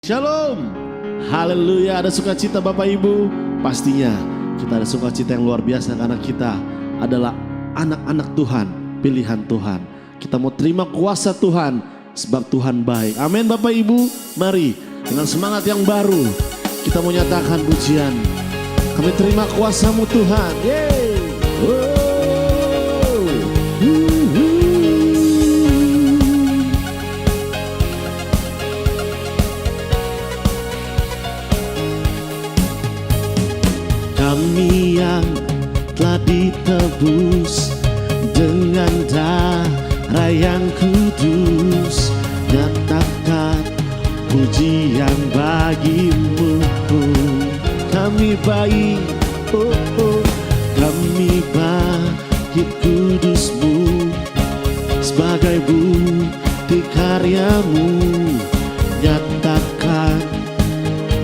Shalom, haleluya. Ada sukacita Bapak Ibu? Pastinya kita ada sukacita yang luar biasa karena kita adalah anak-anak Tuhan, pilihan Tuhan. Kita mau terima kuasa Tuhan sebab Tuhan baik. Amin Bapak Ibu. Mari dengan semangat yang baru kita mau nyatakan pujian. Kami terima kuasa-Mu Tuhan. Yeay. Kami yang telah ditebus dengan darah yang kudus, nyatakan pujian bagimu. Kami baik, kami bangkit kudus-Mu sebagai bukti karya-Mu. Nyatakan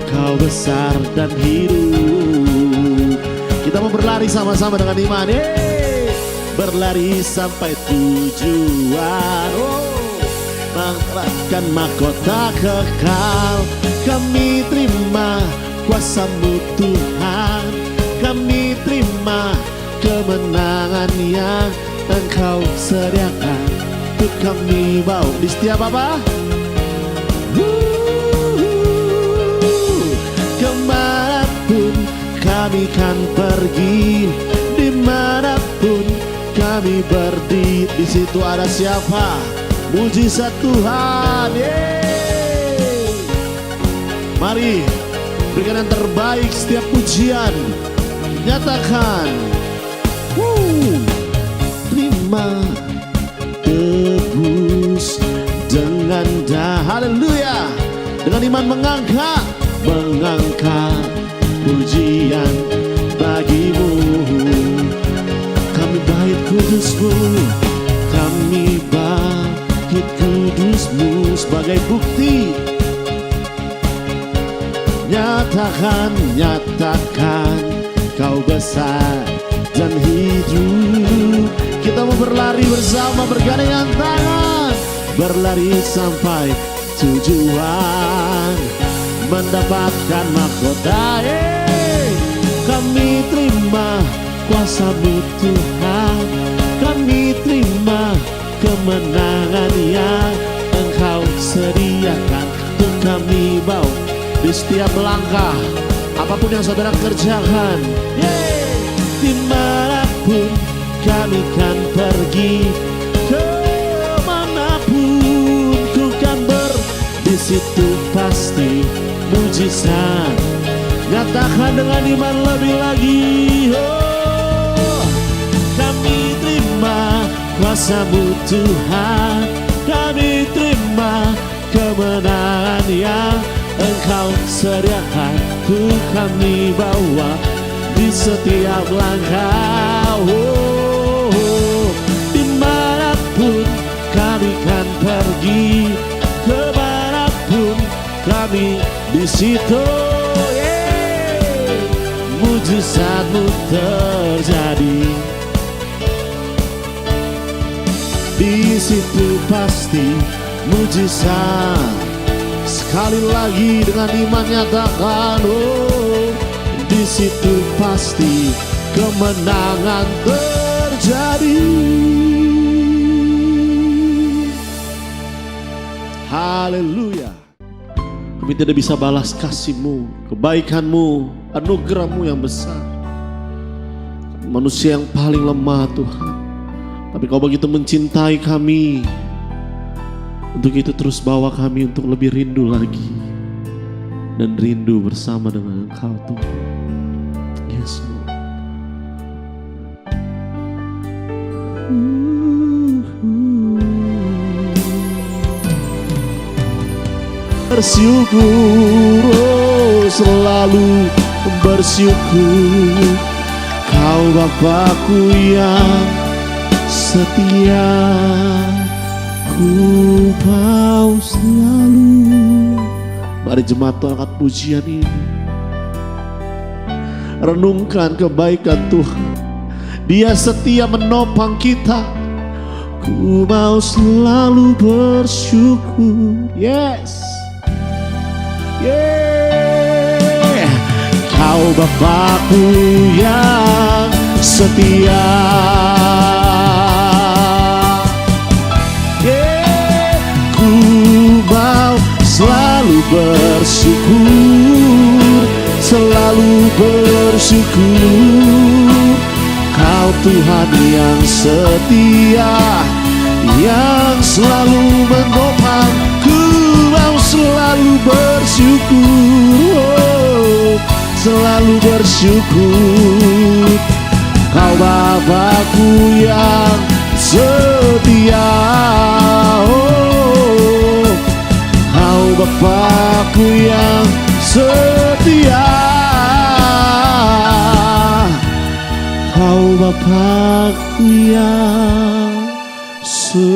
Kau besar dan hidup. Kita mau berlari sama-sama dengan iman. Berlari sampai tujuan. Mendapatkan mahkota kekal. Kami terima kuasa-Mu Tuhan. Kami terima kemenangan yang Engkau sediakan untuk kami bawa di setiap apa? Kemanapun kami kan pergi, dimanapun kami berdiri, di situ ada siapa? Mujizat Tuhan. Yeay. Mari berikan yang terbaik setiap pujian. Nyatakan, terima tebus dengan haleluya, dengan iman mengangkat pujian bagimu. Kami bait kudus-Mu, kami bangkit kudus-Mu sebagai bukti. Nyatakan Kau besar dan hidup. Kita mau berlari bersama, bergandengan tangan, berlari sampai tujuan, mendapatkan mahkota. Kami terima kuasa-Mu Tuhan. Kami terima kemenangan yang Engkau sediakan untuk kami bawa di setiap langkah. Apapun yang saudara kerjakan, dimanapun kami kan pergi, kemanapun ku kan di situ pasti mujizat. Nyatakan dengan iman lebih lagi. Kami terima kuasa-Mu Tuhan. Kami terima kemenangan yang Engkau sediakan untuk kami bawa di setiap langkah. Dimanapun kami kan pergi, kemanapun kami di situ. Mujizat-Mu terjadi, di situ pasti mujizat. Sekali lagi dengan iman nyatakan, di situ pasti kemenangan terjadi. Haleluya. Kami tidak bisa balas kasih-Mu, kebaikan-Mu, anugerah-Mu yang besar. Manusia yang paling lemah Tuhan, tapi Kau begitu mencintai kami. Untuk itu terus bawa kami untuk lebih rindu lagi, dan rindu bersama dengan Engkau Tuhan. Yes Lord. Bersyukur, selalu bersyukur, Kau Bapakku yang setia. Ku mau selalu. Mari jemaat angkat pujian ini, renungkan kebaikan Tuhan. Dia setia menopang kita. Ku mau selalu bersyukur. Yes. Yeah. Kau Bapakku yang setia. Yeah. Ku mau selalu bersyukur, selalu bersyukur. Kau Tuhan yang setia, yang selalu menopang. Ku mau selalu bersyukur, oh, selalu bersyukur. Kau Bapakku yang setia, oh, Kau Bapakku yang setia. Kau Bapakku yang setia.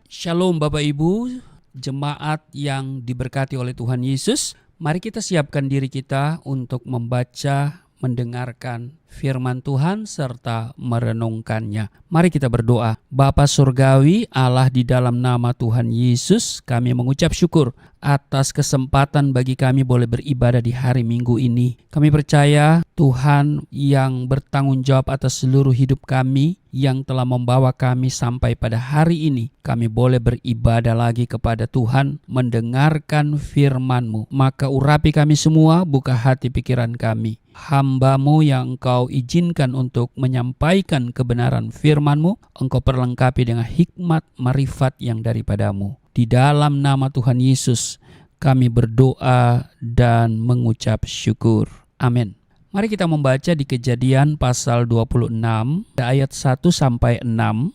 Shalom Bapak Ibu, jemaat yang diberkati oleh Tuhan Yesus. Mari kita siapkan diri kita untuk membaca, mendengarkan firman Tuhan serta merenungkannya. Mari kita berdoa. Bapa Surgawi, Allah, di dalam nama Tuhan Yesus, kami mengucap syukur atas kesempatan bagi kami boleh beribadah di hari Minggu ini. Kami percaya Tuhan yang bertanggung jawab atas seluruh hidup kami, yang telah membawa kami sampai pada hari ini. Kami boleh beribadah lagi kepada Tuhan, mendengarkan firman-Mu. Maka urapi kami semua, buka hati pikiran kami. Hamba-Mu yang Engkau izinkan untuk menyampaikan kebenaran firman-Mu, Engkau perlengkapi dengan hikmat marifat yang daripada-Mu. Di dalam nama Tuhan Yesus, kami berdoa dan mengucap syukur. Amin. Mari kita membaca di Kejadian pasal 26, ayat 1-6.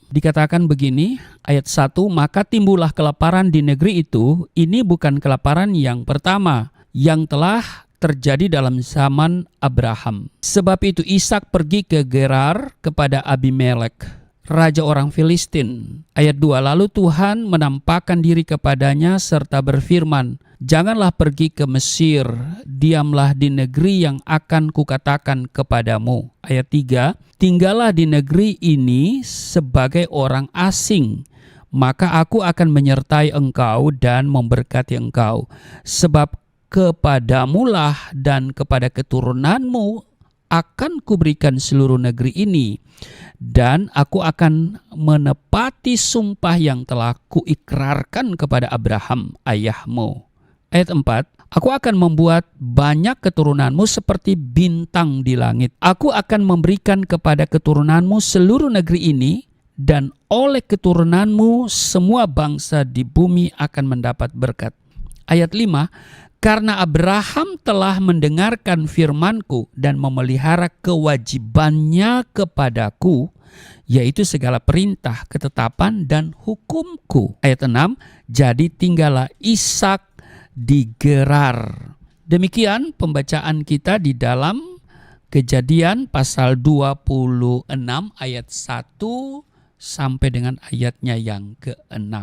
Dikatakan begini, ayat 1, maka timbullah kelaparan di negeri itu. Ini bukan kelaparan yang pertama yang telah terjadi dalam zaman Abraham. Sebab itu Ishak pergi ke Gerar kepada Abimelek, raja orang Filistin. Ayat 2, lalu Tuhan menampakkan diri kepadanya serta berfirman, janganlah pergi ke Mesir, diamlah di negeri yang akan kukatakan kepadamu. Ayat 3, tinggallah di negeri ini sebagai orang asing, maka aku akan menyertai engkau dan memberkati engkau. Sebab kepadamulah dan kepada keturunanmu akan kuberikan seluruh negeri ini, dan aku akan menepati sumpah yang telah kuikrarkan kepada Abraham ayahmu. Ayat 4, aku akan membuat banyak keturunanmu seperti bintang di langit. Aku akan memberikan kepada keturunanmu seluruh negeri ini, dan oleh keturunanmu semua bangsa di bumi akan mendapat berkat. Ayat 5, karena Abraham telah mendengarkan firman-Ku dan memelihara kewajibannya kepadaku, yaitu segala perintah, ketetapan, dan hukum-Ku. Ayat 6, jadi tinggallah Ishak di Gerar. Demikian pembacaan kita di dalam Kejadian pasal 26 ayat 1 sampai dengan ayatnya yang ke-6.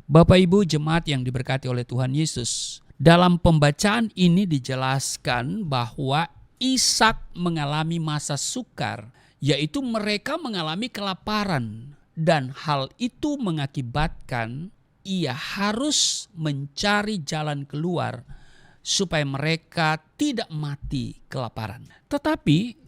Bapak Ibu jemaat yang diberkati oleh Tuhan Yesus, dalam pembacaan ini dijelaskan bahwa Ishak mengalami masa sukar, yaitu mereka mengalami kelaparan, dan hal itu mengakibatkan ia harus mencari jalan keluar supaya mereka tidak mati kelaparan. Tetapi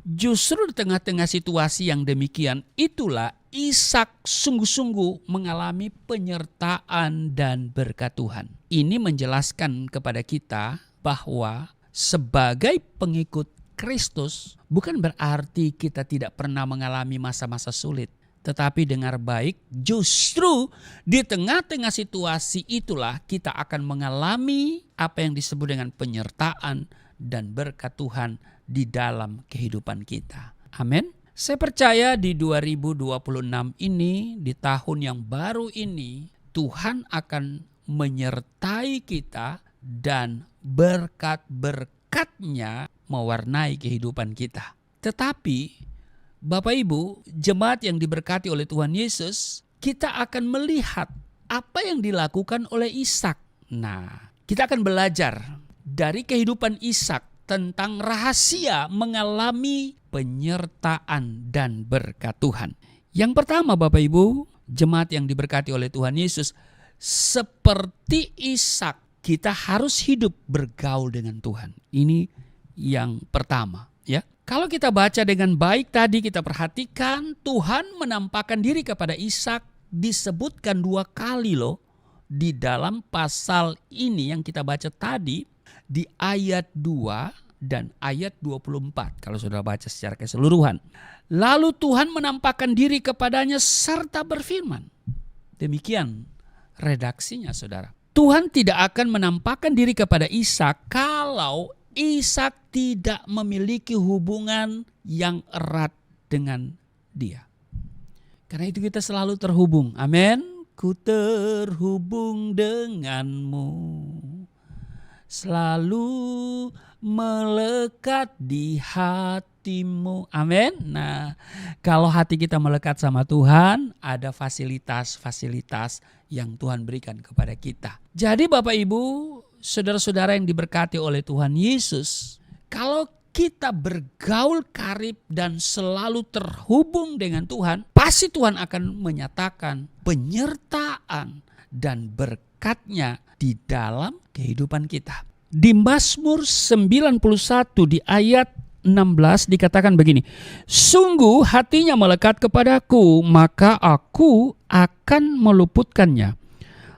justru di tengah-tengah situasi yang demikian itulah Ishak sungguh-sungguh mengalami penyertaan dan berkat Tuhan. Ini menjelaskan kepada kita bahwa sebagai pengikut Kristus bukan berarti kita tidak pernah mengalami masa-masa sulit. Tetapi dengar baik, justru di tengah-tengah situasi itulah kita akan mengalami apa yang disebut dengan penyertaan dan berkat Tuhan di dalam kehidupan kita. Amin. Saya percaya di 2026 ini, di tahun yang baru ini, Tuhan akan menyertai kita dan berkat-berkat-Nya mewarnai kehidupan kita. Tetapi Bapak Ibu, jemaat yang diberkati oleh Tuhan Yesus, kita akan melihat apa yang dilakukan oleh Ishak. Nah, kita akan belajar dari kehidupan Ishak tentang rahasia mengalami penyertaan dan berkat Tuhan. Yang pertama Bapak Ibu, jemaat yang diberkati oleh Tuhan Yesus, seperti Ishak, kita harus hidup bergaul dengan Tuhan. Ini yang pertama, ya. Kalau kita baca dengan baik tadi, kita perhatikan Tuhan menampakkan diri kepada Ishak disebutkan 2 kali loh di dalam pasal ini yang kita baca tadi, di ayat 2 dan ayat 24 kalau sudah baca secara keseluruhan. Lalu Tuhan menampakkan diri kepadanya serta berfirman. Demikian redaksinya saudara. Tuhan tidak akan menampakkan diri kepada Ishak kalau Ishak tidak memiliki hubungan yang erat dengan dia. Karena itu kita selalu terhubung. Amin. Ku terhubung denganmu, selalu melekat di hatimu. Amin. Nah, kalau hati kita melekat sama Tuhan, ada fasilitas-fasilitas yang Tuhan berikan kepada kita. Jadi Bapak Ibu, saudara-saudara yang diberkati oleh Tuhan Yesus, kalau kita bergaul karib dan selalu terhubung dengan Tuhan, pasti Tuhan akan menyatakan penyertaan dan berkat-Nya di dalam kehidupan kita. Di Mazmur 91 di ayat 16 dikatakan begini, sungguh hatinya melekat kepadaku, maka aku akan meluputkannya.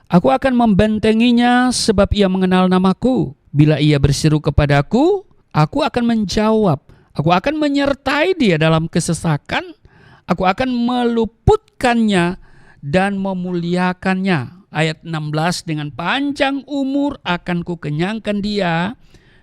Aku akan membentenginya sebab ia mengenal namaku. Bila ia berseru kepadaku, aku akan menjawab. Aku akan menyertai dia dalam kesesakan. Aku akan meluputkannya dan memuliakannya. Ayat 16, dengan panjang umur akan kukenyangkan dia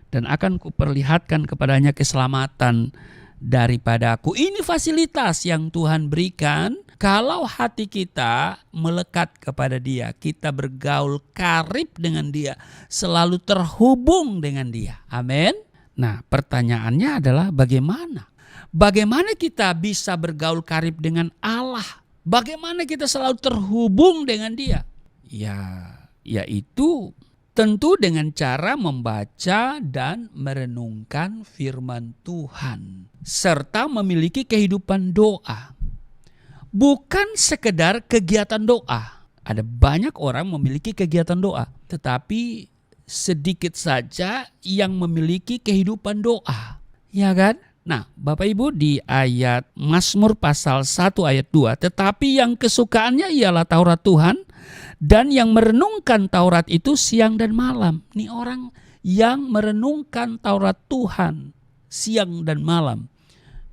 dan akan kuperlihatkan kepadanya keselamatan daripadaku. Ini fasilitas yang Tuhan berikan. Kalau hati kita melekat kepada dia, kita bergaul karib dengan dia, selalu terhubung dengan dia. Amin. Nah, pertanyaannya adalah bagaimana? Bagaimana kita bisa bergaul karib dengan Allah? Bagaimana kita selalu terhubung dengan dia? Ya, yaitu tentu dengan cara membaca dan merenungkan firman Tuhan, serta memiliki kehidupan doa. Bukan sekedar kegiatan doa. Ada banyak orang memiliki kegiatan doa, tetapi sedikit saja yang memiliki kehidupan doa. Ya kan? Nah, Bapak Ibu, di ayat Mazmur pasal 1 ayat 2, tetapi yang kesukaannya ialah Taurat Tuhan, dan yang merenungkan Taurat itu siang dan malam. Ini orang yang merenungkan Taurat Tuhan siang dan malam.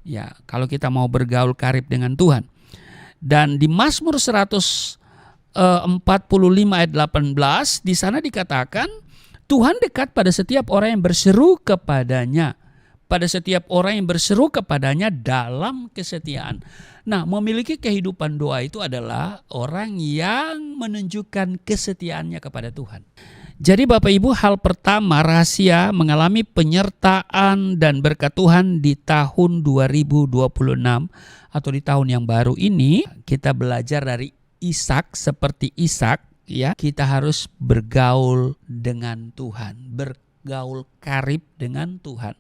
Ya, kalau kita mau bergaul karib dengan Tuhan. Dan di Mazmur 145 ayat 18, di sana dikatakan Tuhan dekat pada setiap orang yang berseru kepadanya. Pada setiap orang yang berseru kepadanya dalam kesetiaan. Nah, memiliki kehidupan doa itu adalah orang yang menunjukkan kesetiaannya kepada Tuhan. Jadi Bapak Ibu, hal pertama rahasia mengalami penyertaan dan berkat Tuhan di tahun 2026 atau di tahun yang baru ini, kita belajar dari Ishak. Seperti Ishak, ya, kita harus bergaul dengan Tuhan, bergaul karib dengan Tuhan,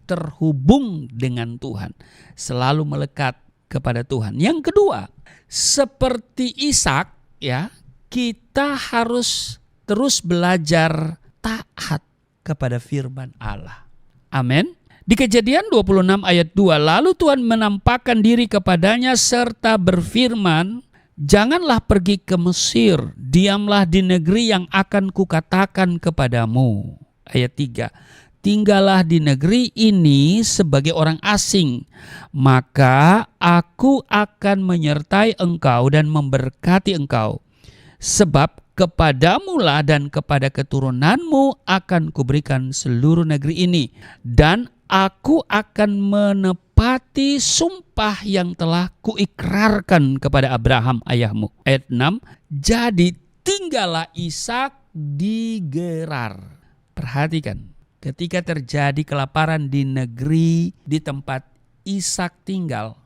terhubung dengan Tuhan, selalu melekat kepada Tuhan. Yang kedua, seperti Ishak, ya, kita harus terus belajar taat kepada firman Allah. Amin. Di Kejadian 26 ayat 2, lalu Tuhan menampakkan diri kepadanya serta berfirman, janganlah pergi ke Mesir, diamlah di negeri yang akan kukatakan kepadamu. Ayat 3, tinggallah di negeri ini sebagai orang asing, maka aku akan menyertai engkau dan memberkati engkau. Sebab kepadamulah dan kepada keturunanmu akan kuberikan seluruh negeri ini, dan aku akan menepati sumpah yang telah kuikrarkan kepada Abraham ayahmu. Ayat 6, jadi tinggallah Ishak di Gerar. Perhatikan, ketika terjadi kelaparan di negeri di tempat Ishak tinggal,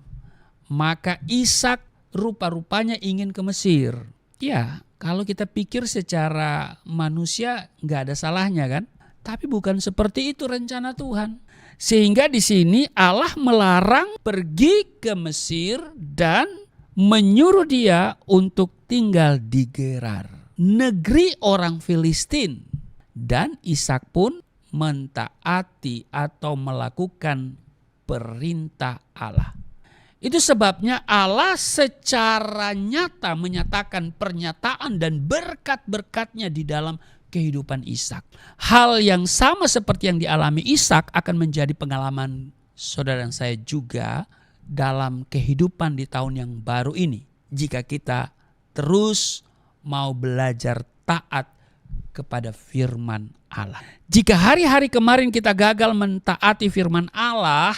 maka Ishak rupa-rupanya ingin ke Mesir. Ya, kalau kita pikir secara manusia nggak ada salahnya kan? Tapi bukan seperti itu rencana Tuhan. Sehingga di sini Allah melarang pergi ke Mesir dan menyuruh dia untuk tinggal di Gerar, negeri orang Filistin. Dan Ishak pun mentaati atau melakukan perintah Allah. Itu sebabnya Allah secara nyata menyatakan pernyataan dan berkat-berkatnya di dalam kehidupan Ishak. Hal yang sama seperti yang dialami Ishak akan menjadi pengalaman saudara dan saya juga dalam kehidupan di tahun yang baru ini. Jika kita terus mau belajar taat kepada firman Allah. Jika hari-hari kemarin kita gagal mentaati firman Allah,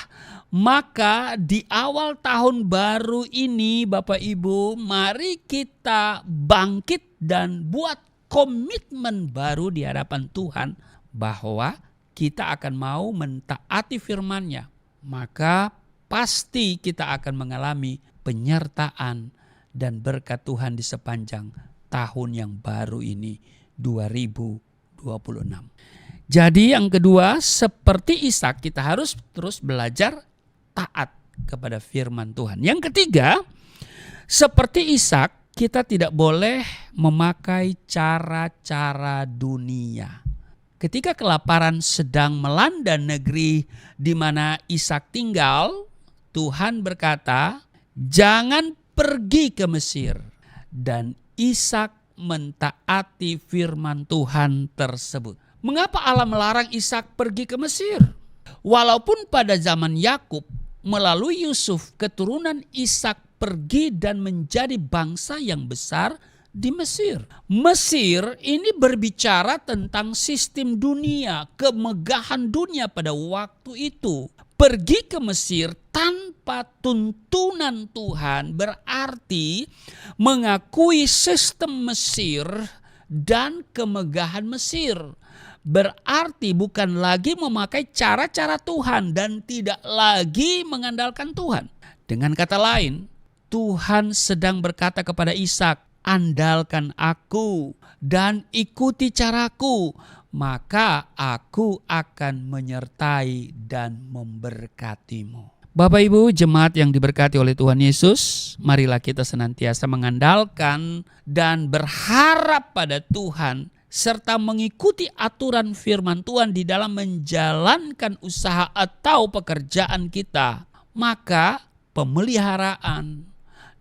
maka di awal tahun baru ini Bapak Ibu, mari kita bangkit dan buat komitmen baru di hadapan Tuhan bahwa kita akan mau mentaati firman-Nya. Maka pasti kita akan mengalami penyertaan dan berkat Tuhan di sepanjang tahun yang baru ini 2026. Jadi yang kedua, seperti Ishak kita harus terus belajar taat kepada firman Tuhan. Yang ketiga, seperti Ishak kita tidak boleh memakai cara-cara dunia. Ketika kelaparan sedang melanda negeri di mana Ishak tinggal, Tuhan berkata, "Jangan pergi ke Mesir." Dan Ishak mentaati firman Tuhan tersebut. Mengapa Allah melarang Ishak pergi ke Mesir? Walaupun pada zaman Yakub melalui Yusuf keturunan Ishak pergi dan menjadi bangsa yang besar di Mesir. Mesir ini berbicara tentang sistem dunia, kemegahan dunia pada waktu itu. Pergi ke Mesir tanpa tuntunan Tuhan berarti mengakui sistem Mesir dan kemegahan Mesir. Berarti bukan lagi memakai cara-cara Tuhan dan tidak lagi mengandalkan Tuhan. Dengan kata lain, Tuhan sedang berkata kepada Ishak, "Andalkan aku dan ikuti caraku, maka aku akan menyertai dan memberkatimu." Bapak Ibu jemaat yang diberkati oleh Tuhan Yesus, marilah kita senantiasa mengandalkan dan berharap pada Tuhan serta mengikuti aturan firman Tuhan di dalam menjalankan usaha atau pekerjaan kita. Maka pemeliharaan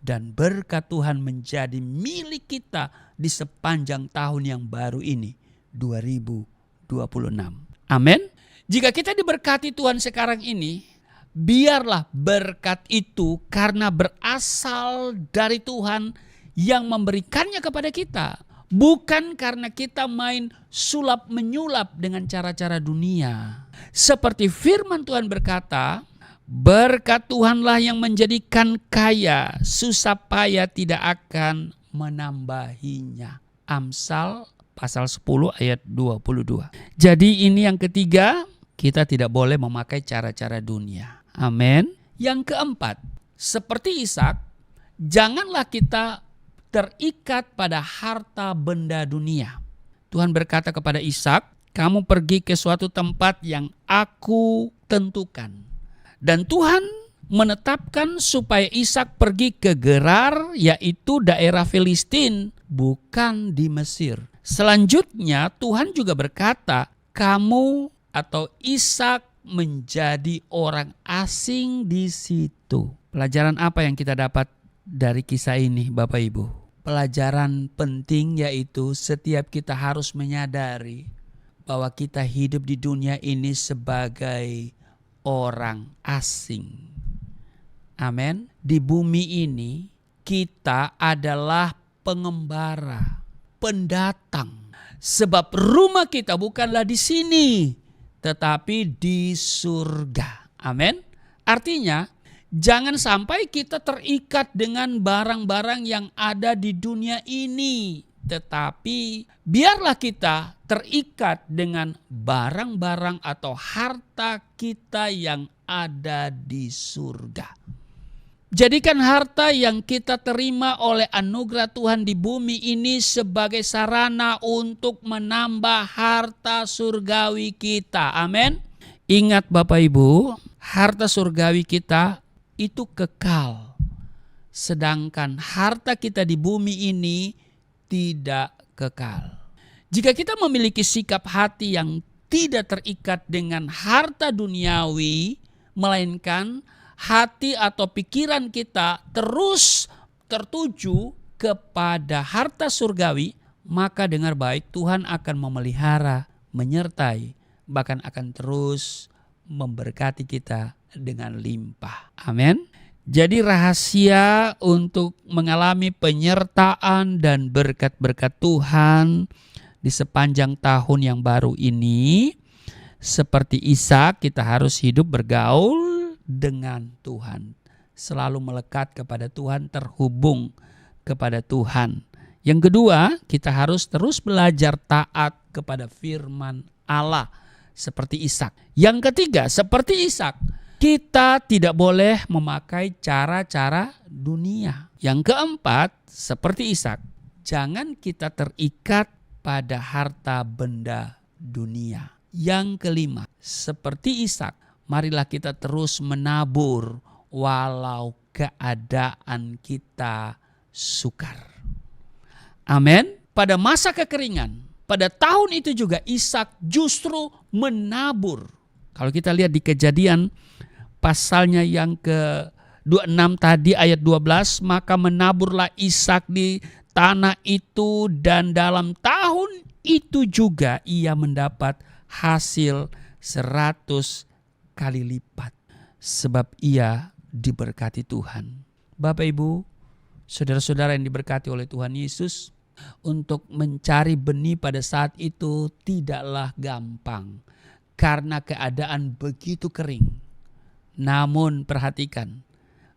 dan berkat Tuhan menjadi milik kita di sepanjang tahun yang baru ini 2026. Amin. Jika kita diberkati Tuhan sekarang ini, biarlah berkat itu karena berasal dari Tuhan yang memberikannya kepada kita. Bukan karena kita main sulap menyulap dengan cara-cara dunia. Seperti firman Tuhan berkata, berkat Tuhanlah yang menjadikan kaya, susah payah tidak akan menambahinya. Amsal pasal 10 ayat 22. Jadi ini yang ketiga, kita tidak boleh memakai cara-cara dunia. Amin. Yang keempat, seperti Ishak, janganlah kita terikat pada harta benda dunia. Tuhan berkata kepada Ishak, "Kamu pergi ke suatu tempat yang aku tentukan." Dan Tuhan menetapkan supaya Ishak pergi ke Gerar, yaitu daerah Filistin, bukan di Mesir. Selanjutnya Tuhan juga berkata, "Kamu atau Ishak menjadi orang asing di situ." Pelajaran apa yang kita dapat dari kisah ini, Bapak Ibu? Pelajaran penting yaitu setiap kita harus menyadari bahwa kita hidup di dunia ini sebagai orang asing. Amin. Di bumi ini kita adalah pengembara, pendatang. Sebab rumah kita bukanlah di sini, tetapi di surga. Amin. Artinya, jangan sampai kita terikat dengan barang-barang yang ada di dunia ini. Tetapi biarlah kita terikat dengan barang-barang atau harta kita yang ada di surga. Jadikan harta yang kita terima oleh anugerah Tuhan di bumi ini sebagai sarana untuk menambah harta surgawi kita. Amin. Ingat Bapak Ibu, harta surgawi kita itu kekal. Sedangkan harta kita di bumi ini tidak kekal. Jika kita memiliki sikap hati yang tidak terikat dengan harta duniawi, melainkan hati atau pikiran kita terus tertuju kepada harta surgawi, maka dengar baik, Tuhan akan memelihara, menyertai, bahkan akan terus memberkati kita dengan limpah. Amin. Jadi rahasia untuk mengalami penyertaan dan berkat-berkat Tuhan di sepanjang tahun yang baru ini, seperti Ishak, kita harus hidup bergaul dengan Tuhan. Selalu melekat kepada Tuhan, terhubung kepada Tuhan. Yang kedua, kita harus terus belajar taat kepada firman Allah seperti Ishak. Yang ketiga, seperti Ishak, kita tidak boleh memakai cara-cara dunia. Yang keempat, seperti Ishak, jangan kita terikat pada harta benda dunia. Yang kelima, seperti Ishak, marilah kita terus menabur walau keadaan kita sukar. Amin. Pada masa kekeringan, pada tahun itu juga Ishak justru menabur. Kalau kita lihat di Kejadian pasalnya yang ke-26 tadi ayat 12, maka menaburlah Ishak di tanah itu dan dalam tahun itu juga ia mendapat hasil 100 kali lipat. Sebab ia diberkati Tuhan. Bapak Ibu, saudara-saudara yang diberkati oleh Tuhan Yesus, untuk mencari benih pada saat itu tidaklah gampang. Karena keadaan begitu kering. Namun perhatikan,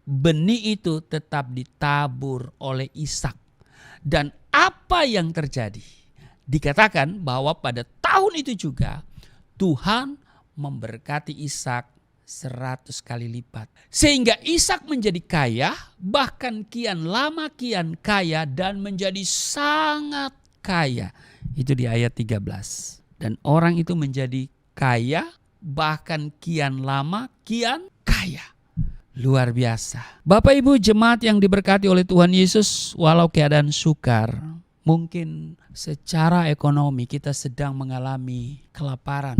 benih itu tetap ditabur oleh Ishak. Dan apa yang terjadi? Dikatakan bahwa pada tahun itu juga Tuhan memberkati Ishak 100 kali lipat. Sehingga Ishak menjadi kaya, bahkan kian lama kian kaya dan menjadi sangat kaya. Itu di ayat 13. Dan orang itu menjadi kaya, bahkan kian lama kian kaya. Luar biasa. Bapak Ibu jemaat yang diberkati oleh Tuhan Yesus, walau keadaan sukar, mungkin secara ekonomi kita sedang mengalami kelaparan.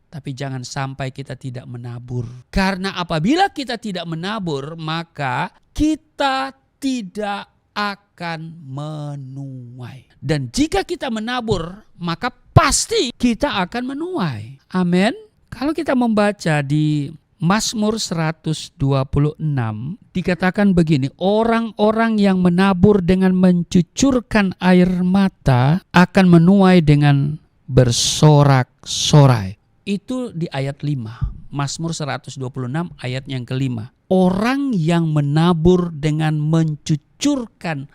Tapi jangan sampai kita tidak menabur. Karena apabila kita tidak menabur, maka kita tidak akan menuai. Dan jika kita menabur, maka pasti kita akan menuai. Amin. Kalau kita membaca di Mazmur 126 dikatakan begini, orang-orang yang menabur dengan mencucurkan air mata akan menuai dengan bersorak-sorai. Itu di ayat 5. Mazmur 126 ayat yang kelima. Orang yang menabur dengan mencucurkan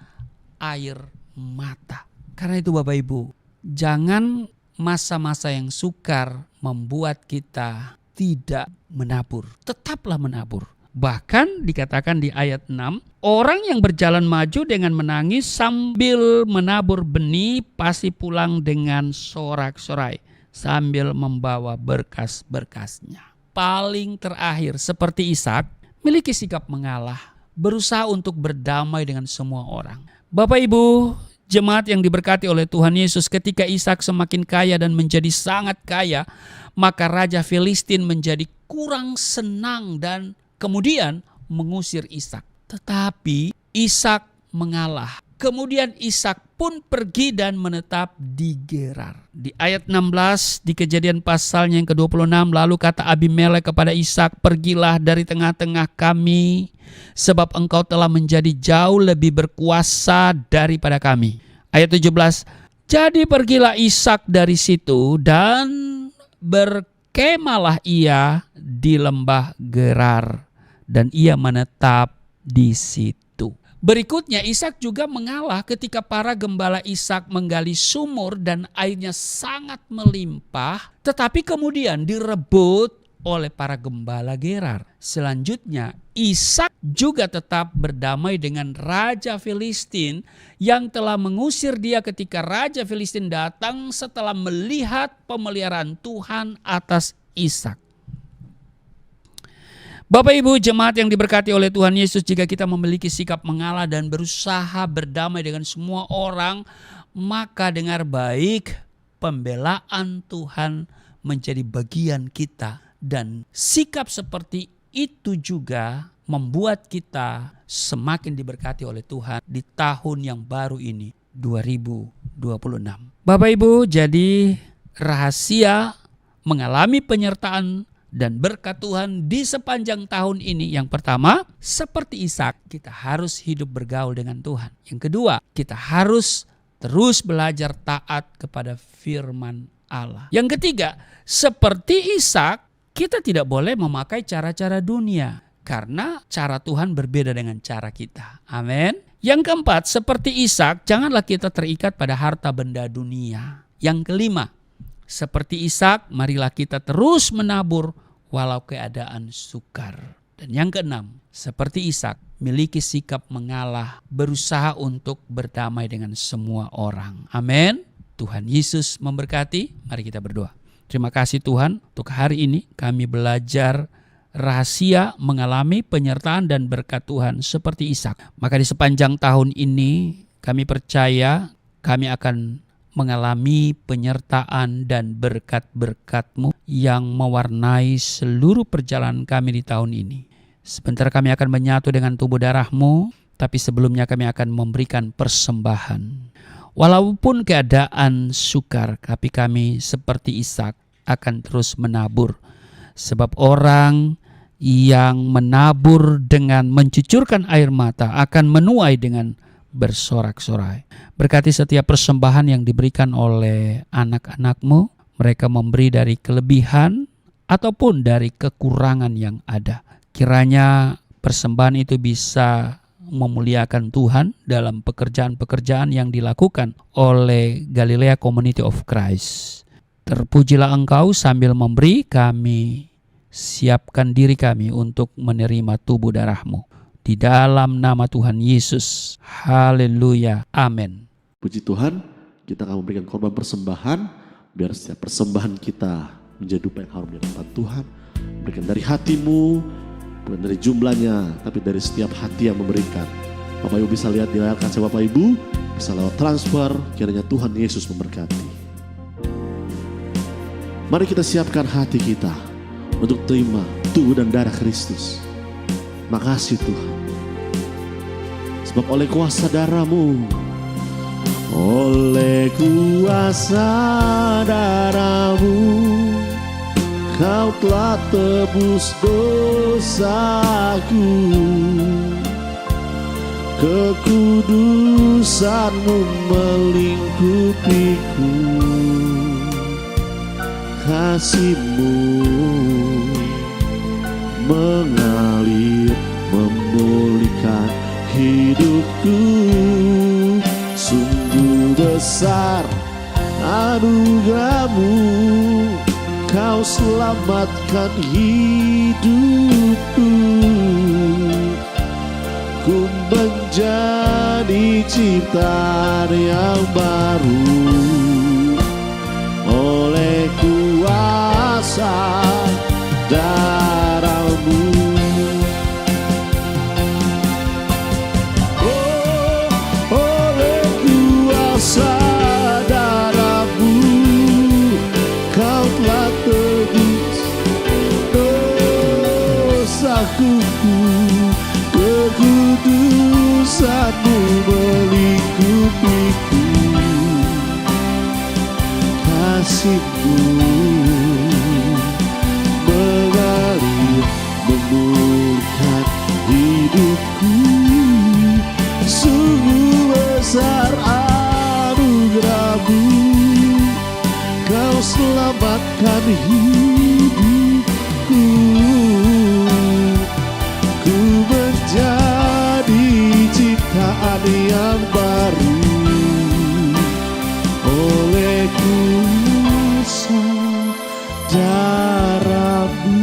air mata. Karena itu Bapak Ibu, jangan masa-masa yang sukar membuat kita tidak menabur. Tetaplah menabur. Bahkan dikatakan di ayat 6, orang yang berjalan maju dengan menangis sambil menabur benih pasti pulang dengan sorak-sorai sambil membawa berkas-berkasnya. Paling terakhir seperti Ishak, miliki sikap mengalah, berusaha untuk berdamai dengan semua orang. Bapak Ibu, jemaat yang diberkati oleh Tuhan Yesus, ketika Ishak semakin kaya dan menjadi sangat kaya, maka Raja Filistin menjadi kurang senang dan kemudian mengusir Ishak. Tetapi Ishak mengalah. Kemudian Ishak pun pergi dan menetap di Gerar. Di ayat 16 di Kejadian pasalnya yang ke-26, lalu kata Abimelek kepada Ishak, pergilah dari tengah-tengah kami, sebab engkau telah menjadi jauh lebih berkuasa daripada kami. Ayat 17, jadi pergilah Ishak dari situ dan berkemalah ia di lembah Gerar dan ia menetap di situ. Berikutnya Ishak juga mengalah ketika para gembala Ishak menggali sumur dan airnya sangat melimpah, tetapi kemudian direbut oleh para gembala Gerar. Selanjutnya Ishak juga tetap berdamai dengan Raja Filistin yang telah mengusir dia ketika Raja Filistin datang setelah melihat pemeliharaan Tuhan atas Ishak. Bapak Ibu jemaat yang diberkati oleh Tuhan Yesus, jika kita memiliki sikap mengalah dan berusaha berdamai dengan semua orang, maka dengar baik, pembelaan Tuhan menjadi bagian kita. Dan sikap seperti itu juga membuat kita semakin diberkati oleh Tuhan di tahun yang baru ini, 2026. Bapak Ibu, jadi rahasia mengalami penyertaan dan berkat Tuhan di sepanjang tahun ini, yang pertama, seperti Ishak, kita harus hidup bergaul dengan Tuhan. Yang kedua, kita harus terus belajar taat kepada firman Allah. Yang ketiga, seperti Ishak, kita tidak boleh memakai cara-cara dunia, karena cara Tuhan berbeda dengan cara kita. Amin. Yang keempat, seperti Ishak, janganlah kita terikat pada harta benda dunia. Yang kelima, seperti Ishak, marilah kita terus menabur walau keadaan sukar. Dan yang keenam, seperti Ishak, miliki sikap mengalah, berusaha untuk berdamai dengan semua orang. Amin. Tuhan Yesus memberkati. Mari kita berdoa. Terima kasih Tuhan, untuk hari ini kami belajar rahasia mengalami penyertaan dan berkat Tuhan seperti Ishak. Maka di sepanjang tahun ini kami percaya kami akan mengalami penyertaan dan berkat-berkat-Mu yang mewarnai seluruh perjalanan kami di tahun ini. Sebentar kami akan menyatu dengan tubuh darah-Mu, tapi sebelumnya kami akan memberikan persembahan. Walaupun keadaan sukar, tapi kami seperti Ishak akan terus menabur. Sebab orang yang menabur dengan mencucurkan air mata akan menuai dengan bersorak-sorai. Berkati setiap persembahan yang diberikan oleh anak-anak-Mu. Mereka memberi dari kelebihan ataupun dari kekurangan yang ada. Kiranya persembahan itu bisa memuliakan Tuhan dalam pekerjaan-pekerjaan yang dilakukan oleh Galilea Community of Christ. Terpujilah Engkau, sambil memberi kami siapkan diri kami untuk menerima tubuh darah-Mu. Di dalam nama Tuhan Yesus. Haleluya. Amin. Puji Tuhan, kita akan memberikan korban persembahan, biar setiap persembahan kita menjadi dupa yang harum di hadapan Tuhan. Berikan dari hatimu, bukan dari jumlahnya, tapi dari setiap hati yang memberikan. Bapak Ibu bisa lihat di layar kaca Bapak Ibu, bisa lewat transfer, kiranya Tuhan Yesus memberkati. Mari kita siapkan hati kita untuk terima tubuh dan darah Kristus. Makasih Tuhan. Sebab oleh kuasa darah-Mu, oleh kuasa darah-Mu, Kau telah tebus dosaku. Kekudusan-Mu melingkupiku. Kasih-Mu mengalir, memulihkan hidupku. Sungguh besar anugerah-Mu, Kau selamatkan hidupku. Ku menjadi ciptaan yang baru oleh kuasa darah-Mu. Oh, oleh kuasa darah-Mu, Kau telah tebus dosaku. Kekudusan-Mu melingkupiku. Kasih-Mu mengalir, memulihkan hidupku. Sungguh besar anugerah-Mu, Kau selamatkan hidupku. Ku menjadi ciptaan yang baru oleh kuasa darah-Mu.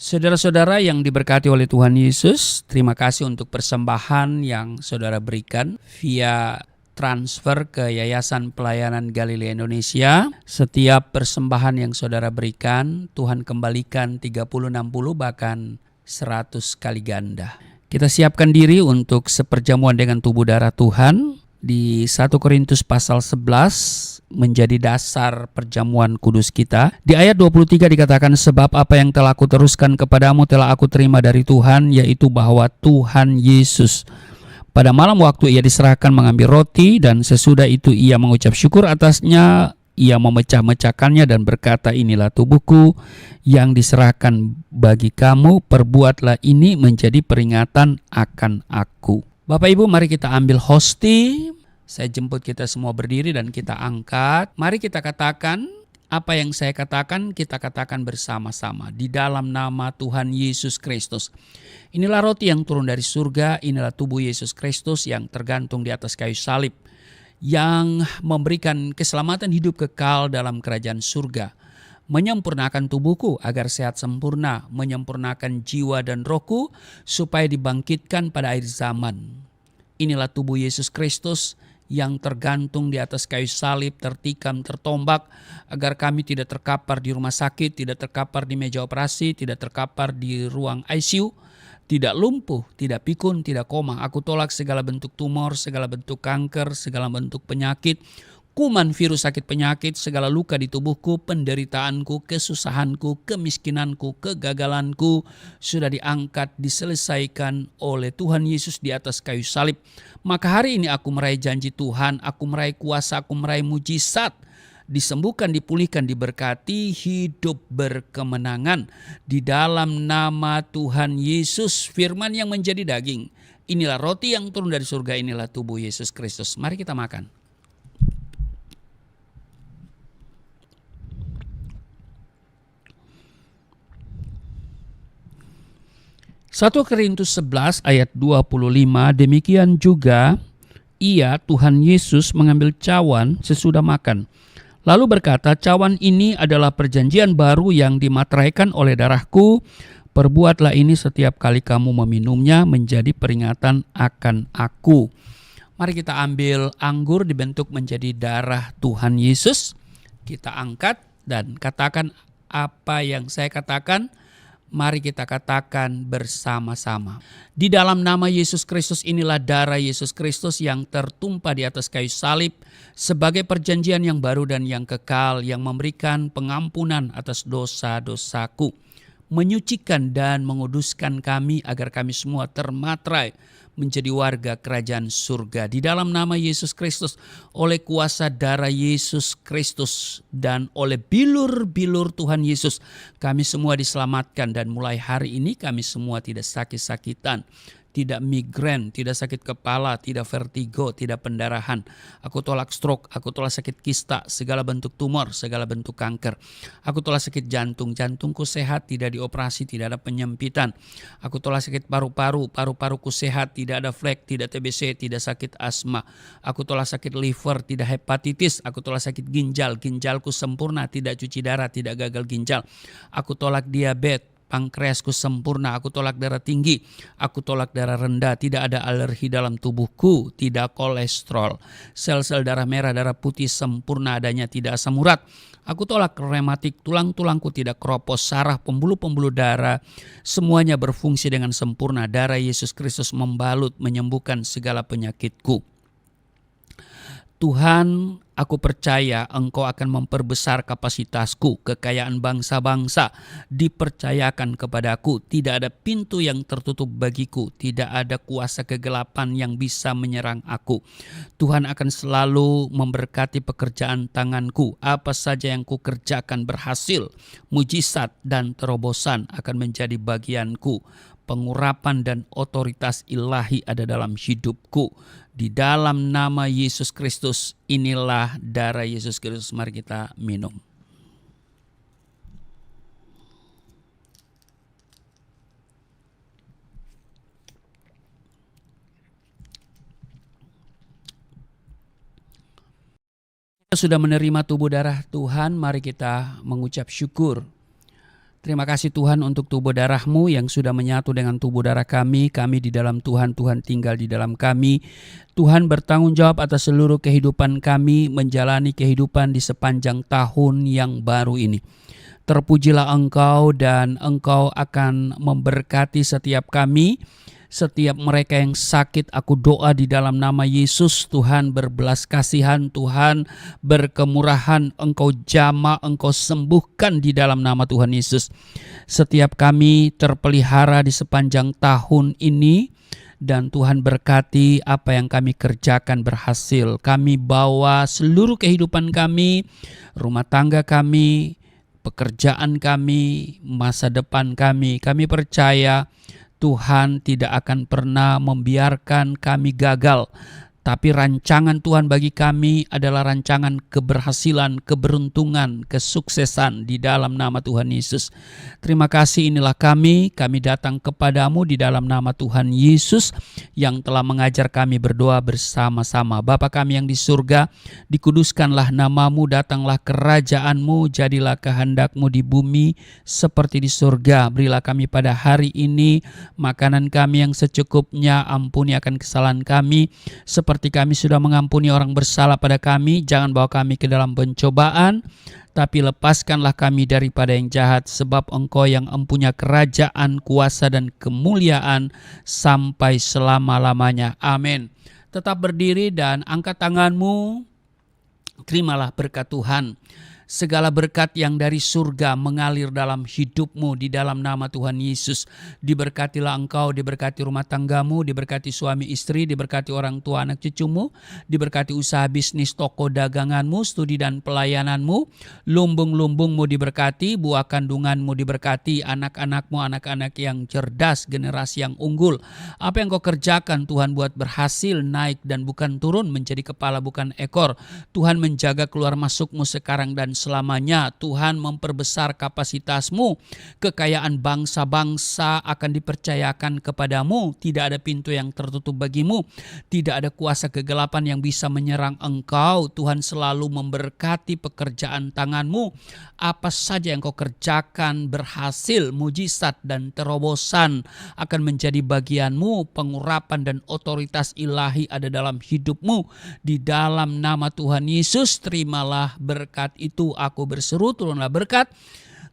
Saudara-saudara yang diberkati oleh Tuhan Yesus, terima kasih untuk persembahan yang saudara berikan via transfer ke Yayasan Pelayanan Galilea Indonesia. Setiap persembahan yang saudara berikan, Tuhan kembalikan 30, 60 bahkan 100 kali ganda. Kita siapkan diri untuk seperjamuan dengan tubuh darah Tuhan. Di 1 Korintus pasal 11 menjadi dasar perjamuan kudus kita. Di ayat 23 dikatakan, sebab apa yang telah aku teruskan kepadamu telah aku terima dari Tuhan, yaitu bahwa Tuhan Yesus pada malam waktu ia diserahkan mengambil roti, dan sesudah itu ia mengucap syukur atasnya, ia memecah-mecahkannya dan berkata, inilah tubuhku yang diserahkan bagi kamu, perbuatlah ini menjadi peringatan akan aku. Bapak Ibu, mari kita ambil hosti. Saya jemput kita semua berdiri dan kita angkat. Mari kita katakan apa yang saya katakan, kita katakan bersama-sama di dalam nama Tuhan Yesus Kristus. Inilah roti yang turun dari surga, inilah tubuh Yesus Kristus yang tergantung di atas kayu salib, yang memberikan keselamatan hidup kekal dalam kerajaan surga. Menyempurnakan tubuhku agar sehat sempurna, menyempurnakan jiwa dan rohku supaya dibangkitkan pada akhir zaman. Inilah tubuh Yesus Kristus yang tergantung di atas kayu salib, tertikam, tertombak, agar kami tidak terkapar di rumah sakit, tidak terkapar di meja operasi, tidak terkapar di ruang ICU, tidak lumpuh, tidak pikun, tidak koma. Aku tolak segala bentuk tumor, segala bentuk kanker, segala bentuk penyakit, kuman, virus, sakit, penyakit, segala luka di tubuhku, penderitaanku, kesusahanku, kemiskinanku, kegagalanku sudah diangkat, diselesaikan oleh Tuhan Yesus di atas kayu salib. Maka hari ini aku meraih janji Tuhan, aku meraih kuasa, aku meraih mujizat, disembuhkan, dipulihkan, diberkati, hidup berkemenangan di dalam nama Tuhan Yesus, firman yang menjadi daging. Inilah roti yang turun dari surga, inilah tubuh Yesus Kristus. Mari kita makan. Satu Korintus 11 ayat 25, demikian juga ia, Tuhan Yesus, mengambil cawan sesudah makan. Lalu berkata, cawan ini adalah perjanjian baru yang dimateraikan oleh darahku. Perbuatlah ini setiap kali kamu meminumnya menjadi peringatan akan aku. Mari kita ambil anggur dibentuk menjadi darah Tuhan Yesus. Kita angkat dan katakan apa yang saya katakan. Mari kita katakan bersama-sama. Di dalam nama Yesus Kristus, inilah darah Yesus Kristus yang tertumpah di atas kayu salib sebagai perjanjian yang baru dan yang kekal, yang memberikan pengampunan atas dosa-dosaku, menyucikan dan menguduskan kami agar kami semua termaterai menjadi warga kerajaan surga. Di dalam nama Yesus Kristus, oleh kuasa darah Yesus Kristus dan oleh bilur-bilur Tuhan Yesus, kami semua diselamatkan, dan mulai hari ini kami semua tidak sakit-sakitan, tidak migrain, tidak sakit kepala, tidak vertigo, tidak pendarahan. Aku tolak stroke, aku tolak sakit kista, segala bentuk tumor, segala bentuk kanker. Aku tolak sakit jantung, jantungku sehat, tidak dioperasi, tidak ada penyempitan. Aku tolak sakit paru-paru, paru-paruku sehat, tidak ada flek, tidak TBC, tidak sakit asma. Aku tolak sakit liver, tidak hepatitis. Aku tolak sakit ginjal, ginjalku sempurna, tidak cuci darah, tidak gagal ginjal. Aku tolak diabetes. Pankreasku sempurna, aku tolak darah tinggi, aku tolak darah rendah, tidak ada alergi dalam tubuhku, tidak kolesterol, sel-sel darah merah, darah putih sempurna adanya, tidak asam urat. Aku tolak rematik, tulang-tulangku tidak keropos, saraf, pembuluh-pembuluh darah, semuanya berfungsi dengan sempurna. Darah Yesus Kristus membalut, menyembuhkan segala penyakitku. Tuhan, aku percaya Engkau akan memperbesar kapasitasku. Kekayaan bangsa-bangsa dipercayakan kepadaku. Tidak ada pintu yang tertutup bagiku. Tidak ada kuasa kegelapan yang bisa menyerang aku. Tuhan akan selalu memberkati pekerjaan tanganku. Apa saja yang kukerjakan berhasil. Mujizat dan terobosan akan menjadi bagianku. Pengurapan dan otoritas ilahi ada dalam hidupku. Di dalam nama Yesus Kristus, inilah darah Yesus Kristus. Mari kita minum. Kita sudah menerima tubuh darah Tuhan, mari kita mengucap syukur. Terima kasih Tuhan untuk tubuh darah-Mu yang sudah menyatu dengan tubuh darah kami. Kami di dalam Tuhan, Tuhan tinggal di dalam kami. Tuhan bertanggung jawab atas seluruh kehidupan kami, menjalani kehidupan di sepanjang tahun yang baru ini. Terpujilah Engkau dan Engkau akan memberkati setiap kami. Setiap mereka yang sakit, aku doa di dalam nama Yesus, Tuhan berbelas kasihan, Tuhan berkemurahan, Engkau jamah, Engkau sembuhkan di dalam nama Tuhan Yesus. Setiap kami terpelihara di sepanjang tahun ini, dan Tuhan berkati apa yang kami kerjakan berhasil. Kami bawa seluruh kehidupan kami, rumah tangga kami, pekerjaan kami, masa depan kami. Kami percaya Tuhan tidak akan pernah membiarkan kami gagal. Tapi rancangan Tuhan bagi kami adalah rancangan keberhasilan, keberuntungan, kesuksesan di dalam nama Tuhan Yesus. Terima kasih, inilah kami datang kepadamu di dalam nama Tuhan Yesus yang telah mengajar kami berdoa bersama-sama. Bapa kami yang di surga, dikuduskanlah namamu, datanglah kerajaanmu, jadilah kehendakmu di bumi seperti di surga. Berilah kami pada hari ini makanan kami yang secukupnya, ampuni akan kesalahan kami, seperti kami sudah mengampuni orang bersalah pada kami. Jangan bawa kami ke dalam pencobaan, tapi lepaskanlah kami daripada yang jahat, sebab Engkau yang empunya kerajaan, kuasa, dan kemuliaan sampai selama-lamanya. Amin. Tetap berdiri dan angkat tanganmu. Terimalah berkat Tuhan. Segala berkat yang dari surga mengalir dalam hidupmu di dalam nama Tuhan Yesus. Diberkatilah engkau, diberkati rumah tanggamu, diberkati suami istri, diberkati orang tua anak cucumu, diberkati usaha bisnis toko daganganmu, studi dan pelayananmu, lumbung-lumbungmu diberkati, buah kandunganmu diberkati, anak-anakmu anak-anak yang cerdas, generasi yang unggul. Apa yang kau kerjakan Tuhan buat berhasil, naik dan bukan turun, menjadi kepala bukan ekor. Tuhan menjaga keluar masukmu sekarang dan selamanya. Tuhan memperbesar kapasitasmu. Kekayaan bangsa-bangsa akan dipercayakan kepadamu. Tidak ada pintu yang tertutup bagimu. Tidak ada kuasa kegelapan yang bisa menyerang engkau. Tuhan selalu memberkati pekerjaan tanganmu. Apa saja yang kau kerjakan berhasil, mujizat dan terobosan akan menjadi bagianmu. Pengurapan dan otoritas ilahi ada dalam hidupmu. Di dalam nama Tuhan Yesus, terimalah berkat itu. Aku berseru, turunlah berkat,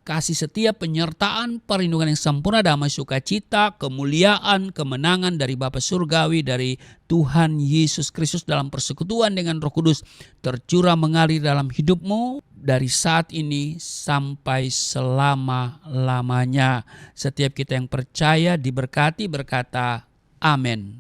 kasih setia, penyertaan, perlindungan yang sempurna, damai, sukacita, kemuliaan, kemenangan dari Bapa Surgawi, dari Tuhan Yesus Kristus dalam persekutuan dengan Roh Kudus tercurah mengalir dalam hidupmu dari saat ini sampai selama-lamanya. Setiap kita yang percaya diberkati berkata amin.